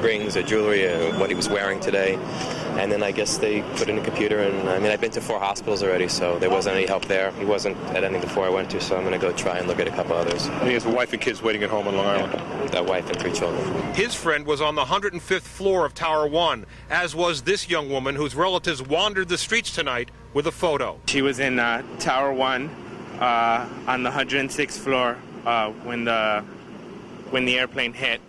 rings or jewelry or what he was wearing today. And then I guess they put in a computer, and I mean, I've been to 4 hospitals already, so there wasn't any help there. He wasn't at any of the 4 I went to, so I'm going to go try and look at a couple others. And he has a wife and kids waiting at home on Long Island. Yeah, a wife and 3 children. His friend was on the 105th floor of Tower 1, as was this young woman whose relatives wandered the streets tonight with a photo. She was in Tower 1 on the 106th floor when the airplane hit,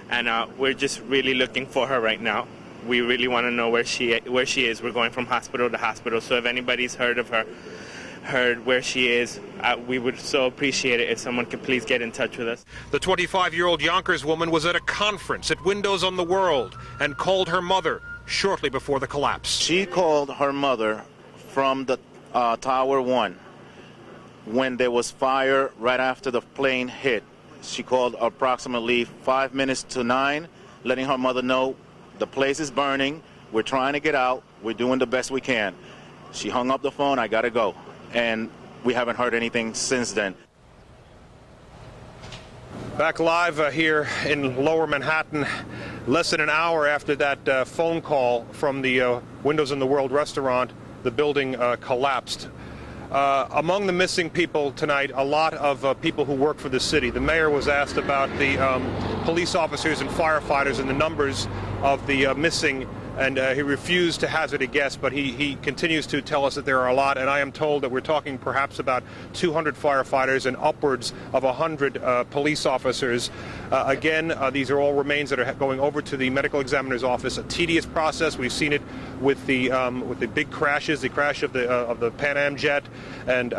and we're just really looking for her right now. We really want to know where she is. We're going from hospital to hospital, so if anybody's heard of her, heard where she is, we would so appreciate it if someone could please get in touch with us. The 25-year-old Yonkers woman was at a conference at Windows on the World and called her mother shortly before the collapse. She called her mother from the Tower 1 when there was fire right after the plane hit. She called approximately 5 minutes to 9, letting her mother know the place is burning, we're trying to get out, we're doing the best we can. She hung up the phone, I gotta go. And we haven't heard anything since then. Back live here in Lower Manhattan, less than an hour after that phone call from the Windows in the World restaurant, the building collapsed. Among the missing people tonight, a lot of people who work for the city. The mayor was asked about the police officers and firefighters and the numbers of the missing, and he refused to hazard a guess, but he continues to tell us that there are a lot, and I am told that we're talking perhaps about 200 firefighters and upwards of 100 police officers. Again, these are all remains that are going over to the medical examiner's office. A tedious process. We've seen it with the big crashes, the crash of the Pan Am jet, and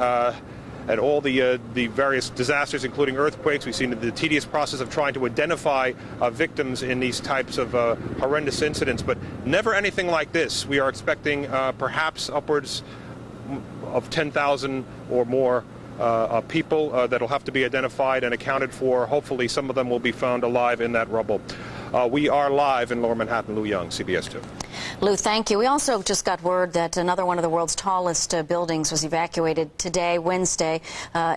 all the various disasters, including earthquakes. We've seen the tedious process of trying to identify victims in these types of horrendous incidents, but never anything like this. We are expecting perhaps upwards of 10,000 or more people that will have to be identified and accounted for. Hopefully some of them will be found alive in that rubble. We are live in Lower Manhattan. Lou Young, CBS 2. Lou, thank you. We also just got word that another one of the world's tallest buildings was evacuated today, Wednesday,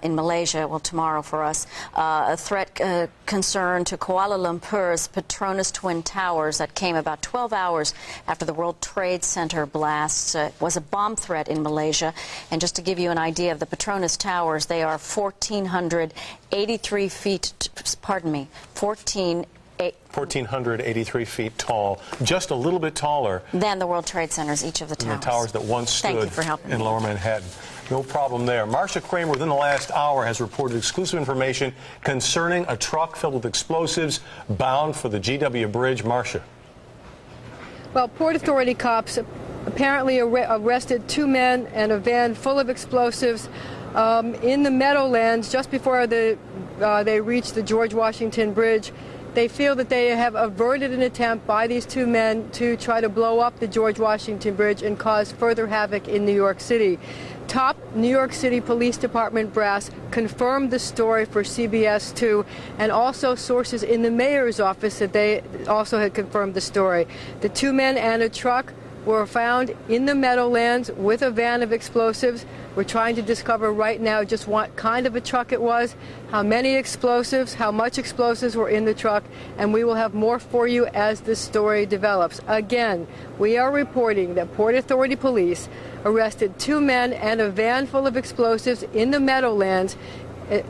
in Malaysia, well, tomorrow for us. A threat concern to Kuala Lumpur's Petronas Twin Towers that came about 12 hours after the World Trade Center blast was a bomb threat in Malaysia. And just to give you an idea of the Petronas Towers, they are 1,483 feet, pardon me, 1,483 feet tall, just a little bit taller than the World Trade Centers, each of the towers. The towers that once stood in Lower Manhattan. No problem there. Marcia Kramer, within the last hour, has reported exclusive information concerning a truck filled with explosives bound for the GW Bridge. Marcia. Well, Port Authority cops apparently arrested 2 men and a van full of explosives in the Meadowlands just before they reached the George Washington Bridge. They feel that they have averted an attempt by these 2 men to try to blow up the George Washington Bridge and cause further havoc in New York City. Top New York City Police Department brass confirmed the story for CBS 2, and also sources in the mayor's office that they also had confirmed the story. The 2 men and a truck were found in the Meadowlands with a van of explosives. We're trying to discover right now just what kind of a truck it was, how many explosives, how much explosives were in the truck, and we will have more for you as this story develops. Again, we are reporting that Port Authority police arrested 2 men and a van full of explosives in the Meadowlands,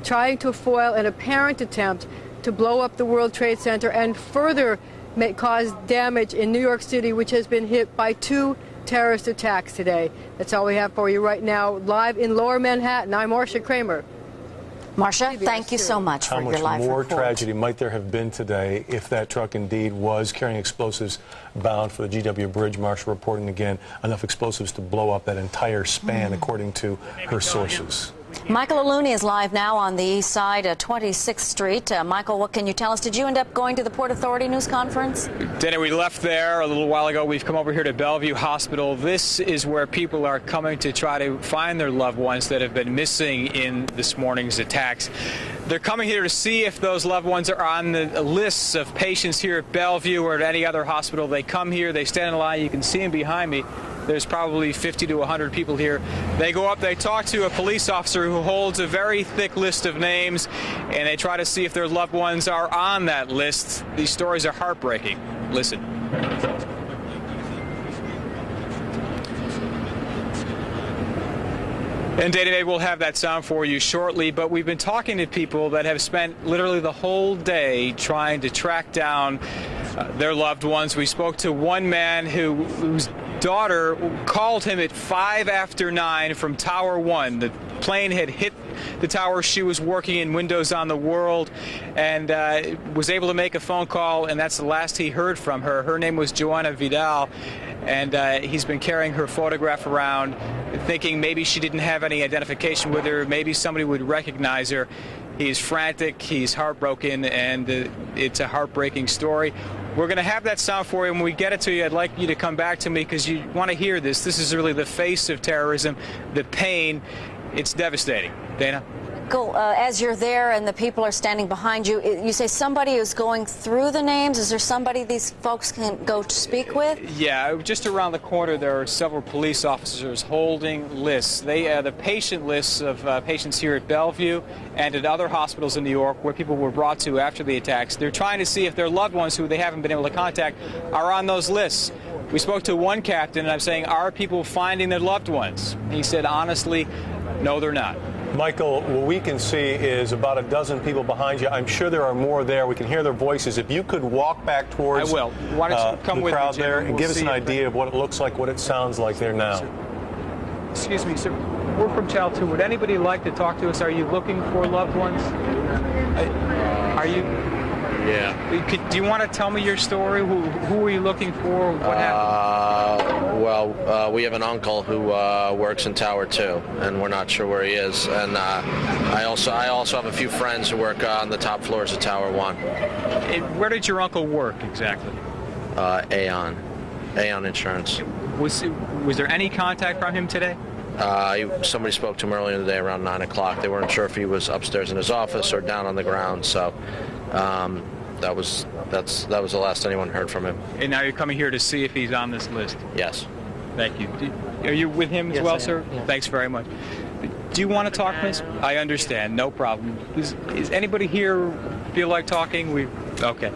trying to foil an apparent attempt to blow up the World Trade Center and further cause damage in New York City, which has been hit by 2 terrorist attacks today. That's all we have for you right now, live in Lower Manhattan. I'm Marcia Kramer. Marcia, thank you so much for your live report. How much more tragedy might there have been today if that truck indeed was carrying explosives bound for the GW Bridge? Marcia reporting again, enough explosives to blow up that entire span, according to her sources. Michael Aluni is live now on the east side, 26th Street. Michael, what can you tell us? Did you end up going to the Port Authority news conference? Dana, we left there a little while ago. We've come over here to Bellevue Hospital. This is where people are coming to try to find their loved ones that have been missing in this morning's attacks. They're coming here to see if those loved ones are on the lists of patients here at Bellevue or at any other hospital. They come here, they stand in line. You can see them behind me. There's probably 50 to 100 people here. They go up, they talk to a police officer who holds a very thick list of names, and they try to see if their loved ones are on that list. These stories are heartbreaking. Listen. And day-to-day, we'll have that sound for you shortly, but we've been talking to people that have spent literally the whole day trying to track down their loved ones. We spoke to one man whose daughter called him at 5 after 9 from Tower 1. The plane had hit the tower she was working in, Windows on the World, and was able to make a phone call, and that's the last he heard from her. Her name was Joanna Vidal, and he's been carrying her photograph around, thinking maybe she didn't have any identification with her, maybe somebody would recognize her. He's frantic, he's heartbroken, and it's a heartbreaking story. We're going to have that sound for you. When we get it to you, I'd like you to come back to me because you want to hear this. This is really the face of terrorism, the pain. It's devastating. Dana? Michael, as you're there and the people are standing behind you, you say somebody is going through the names. Is there somebody these folks can go to speak with? Yeah, just around the corner there are several police officers holding lists. The patient lists of patients here at Bellevue and at other hospitals in New York where people were brought to after the attacks. They're trying to see if their loved ones who they haven't been able to contact are on those lists. We spoke to one captain, and I'm saying, are people finding their loved ones? He said, honestly, no, they're not. Michael, what we can see is about a dozen people behind you. I'm sure there are more there. We can hear their voices. If you could walk back towards I will. Why don't you come the with crowd me, there Jim, and give us an idea of what it looks like, what it sounds like there now. Excuse me, sir. We're from Channel 2. Would anybody like to talk to us? Are you looking for loved ones? Are you? Yeah. Do you want to tell me your story? Who are you looking for? What happened? We have an uncle who works in Tower 2, and we're not sure where he is. And I also have a few friends who work on the top floors of Tower 1. Where did your uncle work exactly? Aon Insurance. Was there any contact from him today? Somebody spoke to him earlier in the day around 9 o'clock. They weren't sure if he was upstairs in his office or down on the ground. So that was the last anyone heard from him. And now you're coming here to see if he's on this list? Yes. Thank you. Are you with him as well, sir? Yeah. Thanks very much. Do you want to talk, miss? I understand. No problem. Is anybody here feel like talking? Okay.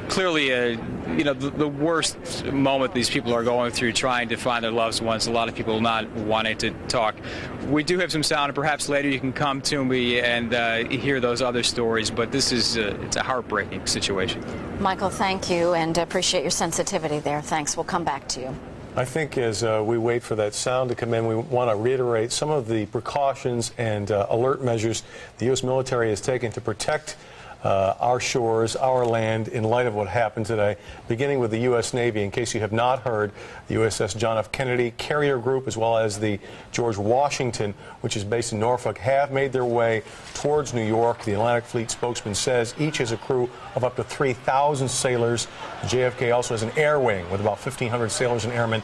Clearly, the worst moment these people are going through trying to find their loved ones, a lot of people not wanting to talk. We do have some sound, and perhaps later you can come to me and hear those other stories, but this is it's a heartbreaking situation. Michael, thank you, and appreciate your sensitivity there. Thanks. We'll come back to you. I think as we wait for that sound to come in, we want to reiterate some of the precautions and alert measures the U.S. military has taken to protect our shores, our land, in light of what happened today, beginning with the U.S. Navy. In case you have not heard, the USS John F. Kennedy carrier group, as well as the George Washington, which is based in Norfolk, have made their way towards New York. The Atlantic Fleet spokesman says each has a crew of up to 3,000 sailors. The JFK also has an air wing with about 1,500 sailors and airmen.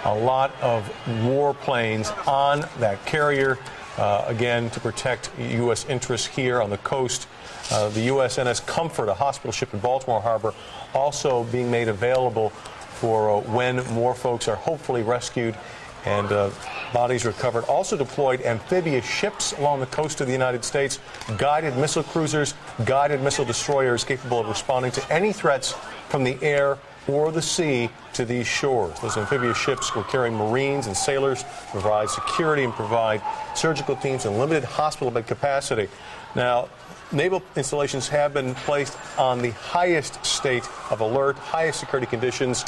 A lot of war planes on that carrier, again, to protect U.S. interests here on the coast. The USNS Comfort, a hospital ship in Baltimore Harbor, also being made available for when more folks are hopefully rescued and bodies recovered. Also deployed amphibious ships along the coast of the United States, guided missile cruisers, guided missile destroyers capable of responding to any threats from the air or the sea to these shores. Those amphibious ships were carrying Marines and sailors to provide security and provide surgical teams and limited hospital bed capacity. Now, naval installations have been placed on the highest state of alert, highest security conditions.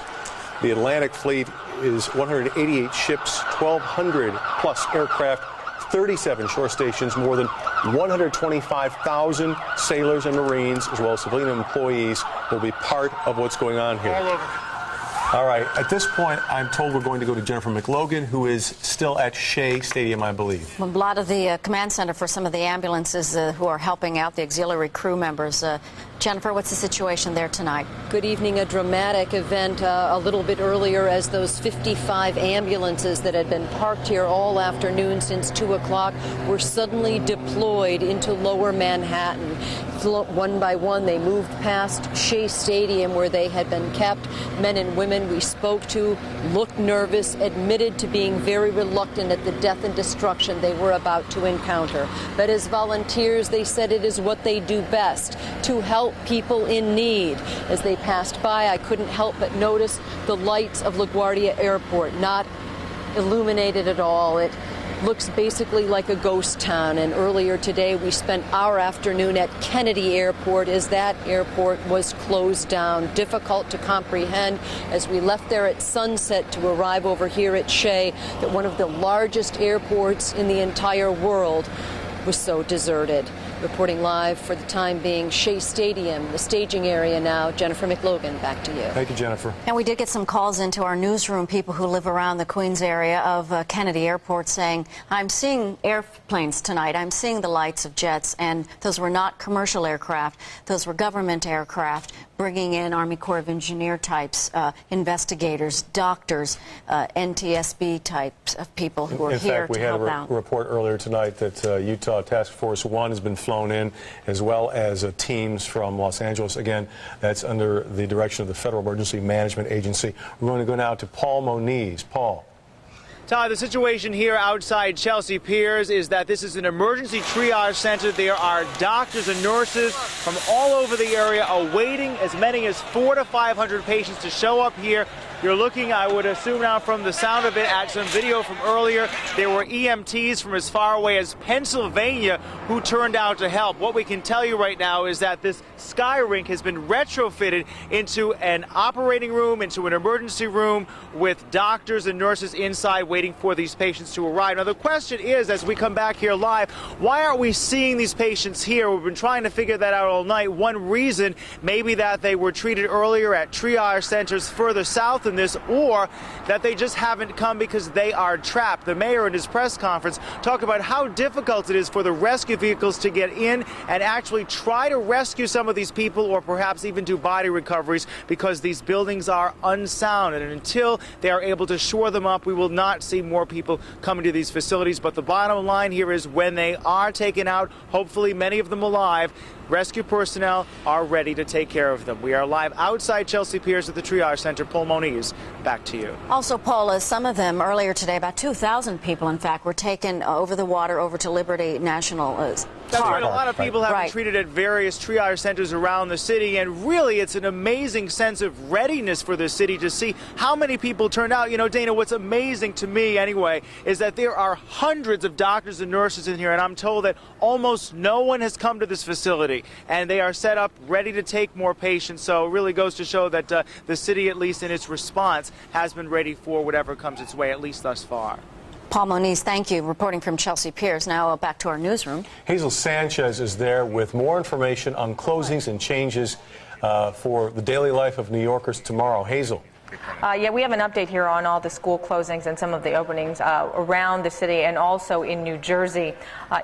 The Atlantic Fleet is 188 ships, 1,200 plus aircraft, 37 shore stations, more than 125,000 sailors and Marines, as well as civilian employees, will be part of what's going on here. All right, at this point, I'm told we're going to go to Jennifer McLogan, who is still at Shea Stadium, I believe. A lot of the command center for some of the ambulances who are helping out the auxiliary crew members. Jennifer, what's the situation there tonight? Good evening. A dramatic event a little bit earlier as those 55 ambulances that had been parked here all afternoon since 2 o'clock were suddenly deployed into lower Manhattan. one by one, they moved past Shea Stadium where they had been kept. Men and women we spoke to looked nervous, admitted to being very reluctant at the death and destruction they were about to encounter. But as volunteers, they said it is what they do best, to help people in need. As they passed by, I couldn't help but notice the lights of LaGuardia Airport, not illuminated at all. It looks basically like a ghost town, and earlier today we spent our afternoon at Kennedy Airport as that airport was closed down. Difficult to comprehend as we left there at sunset to arrive over here at Shea that one of the largest airports in the entire world was so deserted. Reporting live for the time being, Shea Stadium, the staging area now. Jennifer McLogan, back to you. Thank you, Jennifer. And we did get some calls into our newsroom, people who live around the Queens area of Kennedy Airport saying, I'm seeing airplanes tonight. I'm seeing the lights of jets, and those were not commercial aircraft. Those were government aircraft bringing in Army Corps of Engineer types, investigators, doctors, NTSB types of people who are here to help out. In fact, we had a report earlier tonight that Utah Task Force 1 has been flown in, as well as teams from Los Angeles. Again, that's under the direction of the Federal Emergency Management Agency. We're going to go now to Paul Moniz. Paul. Todd, the situation here outside Chelsea Piers is that this is an emergency triage center. There are doctors and nurses from all over the area awaiting as many as 400 to 500 patients to show up here. You're looking, I would assume now from the sound of it, at some video from earlier. There were EMTs from as far away as Pennsylvania who turned out to help. What we can tell you right now is that this sky rink has been retrofitted into an operating room, into an emergency room with doctors and nurses inside waiting for these patients to arrive. Now the question is, as we come back here live, why aren't we seeing these patients here? We've been trying to figure that out all night. One reason may be that they were treated earlier at triage centers further south in this, or that they just haven't come because they are trapped. The mayor in his press conference talked about how difficult it is for the rescue vehicles to get in and actually try to rescue some of these people, or perhaps even do body recoveries, because these buildings are unsound, and until they are able to shore them up, we will not see more people coming to these facilities. But the bottom line here is, when they are taken out, hopefully many of them alive, rescue personnel are ready to take care of them. We are live outside Chelsea Piers at the triage center. Paul Moniz, back to you. Also, Paula, some of them earlier today, about 2,000 people, in fact, were taken over the water over to Liberty National That's right. A lot of people have been treated at various triage centers around the city, and really it's an amazing sense of readiness for the city to see how many people turned out. You know, Dana, what's amazing to me anyway is that there are hundreds of doctors and nurses in here, and I'm told that almost no one has come to this facility, and they are set up ready to take more patients. So it really goes to show that the city, at least in its response, has been ready for whatever comes its way, at least thus far. Paul Moniz, thank you. Reporting from Chelsea Piers. Now back to our newsroom. Hazel Sanchez is there with more information on closings and changes for the daily life of New Yorkers tomorrow. Hazel. Yeah, we have an update here on all the school closings and some of the openings around the city and also in New Jersey.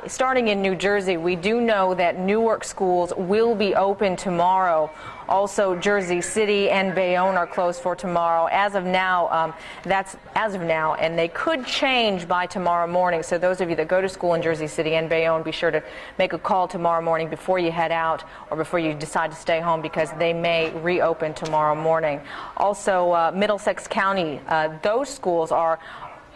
Starting in New Jersey, we do know that Newark schools will be open tomorrow. Also, Jersey City and Bayonne are closed for tomorrow. As of now, that's as of now, and they could change by tomorrow morning. So those of you that go to school in Jersey City and Bayonne, be sure to make a call tomorrow morning before you head out or before you decide to stay home, because they may reopen tomorrow morning. Also, Middlesex County, those schools are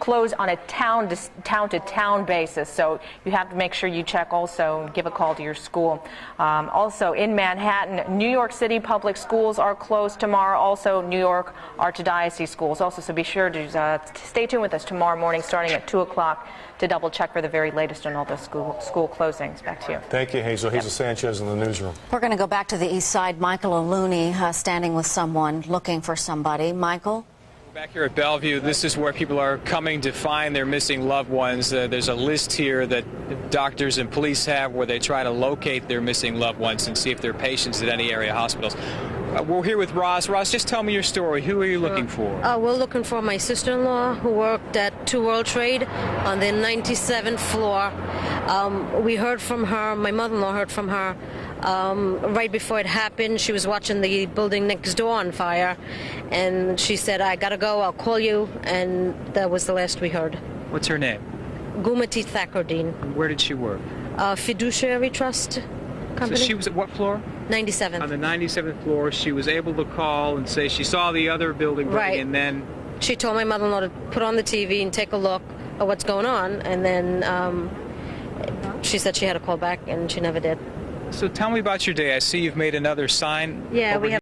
closed on a town-to-town basis, so you have to make sure you check also and give a call to your school. Also in Manhattan, New York City public schools are closed tomorrow, also New York Archdiocese schools also, so be sure to stay tuned with us tomorrow morning starting at 2 o'clock to double check for the very latest on all those school closings. Back to you. Thank you, Hazel. Hazel Sanchez in the newsroom. We're going to go back to the east side. Michael O'Looney standing with someone, looking for somebody. Michael? Back here at Bellevue, this is where people are coming to find their missing loved ones. There's a list here that doctors and police have where they try to locate their missing loved ones and see if they're patients at any area hospitals. We're here with Ross. Ross, just tell me your story. Who are you looking for? We're looking for my sister-in-law who worked at 2 World Trade on the 97th floor. We heard from her, my mother-in-law heard from her right before it happened. She was watching the building next door on fire, and she said, I gotta go, I'll call you, and that was the last we heard. What's her name? Gumati Thakurdeen. Where did she work? Fiduciary Trust. company. So she was at what floor? 97th. On the 97th floor. She was able to call and say she saw the other building burning, Right. and then She told my mother-in-law to put on the TV and take a look at what's going on, and then she said she had to call back, and she never did. So tell me about your day. I see you've made another sign. Yeah, over we have